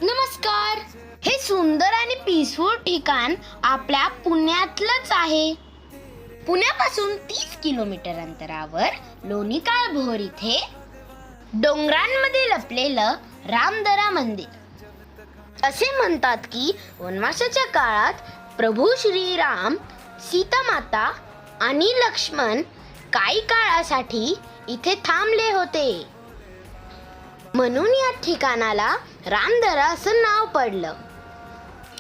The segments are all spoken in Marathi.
नमस्कार. हे सुंदर आणि पीसफुल ठिकाण आपल्या पुण्यातलंच आहे. पुण्यापासून 30 किलोमीटर अंतरावर लोणी काळभोर इथे डोंगरांमध्ये लपलेलं रामदरा मंदिर. असे म्हणतात की वनवासाच्या काळात प्रभू श्रीराम, सीतामाता आणि लक्ष्मण काही काळासाठी इथे थांबले होते, म्हणून या ठिकाणाला रामदरा असं नाव पडलं.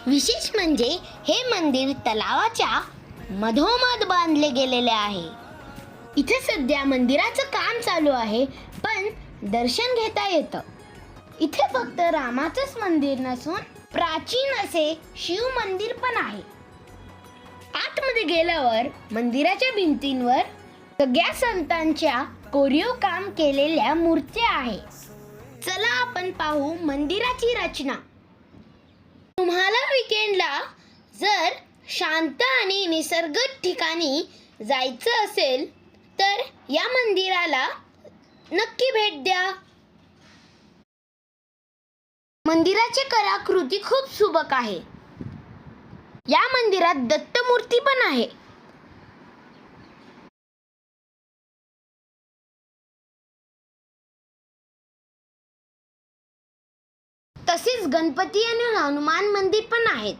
विशेष म्हणजे हे मंदिर तलावाच्या मधोमध बांधले गेलेले आहे. इथे सध्या मंदिराचं काम चालू आहे, पण दर्शन घेता येतं. इथे फक्त रामाचंच मंदिर नसून प्राचीन असे शिव मंदिर पण आहे. आतमध्ये गेल्यावर मंदिराच्या भिंतींवर सगळ्या संतांच्या कोरीव काम केलेल्या मूर्त्या आहेत. चला आपण पाहू मंदिराची रचना. तुम्हाला वीकेंडला जर शांत आणि निसर्ग ठिकाणी जायचं असेल तर या मंदिराला नक्की भेट द्या. मंदिराची कलाकृती खूप सुबक आहे. या मंदिरात दत्त मूर्ती पण आहे. तसेच गणपती आणि हनुमान मंदिर पण आहेत.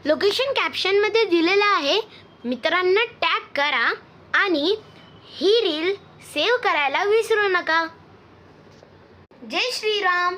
लोकेशन कॅप्शन मध्ये दिलेलं आहे. मित्रांना टॅग करा आणि ही रील सेव्ह करायला विसरू नका. जय श्रीराम.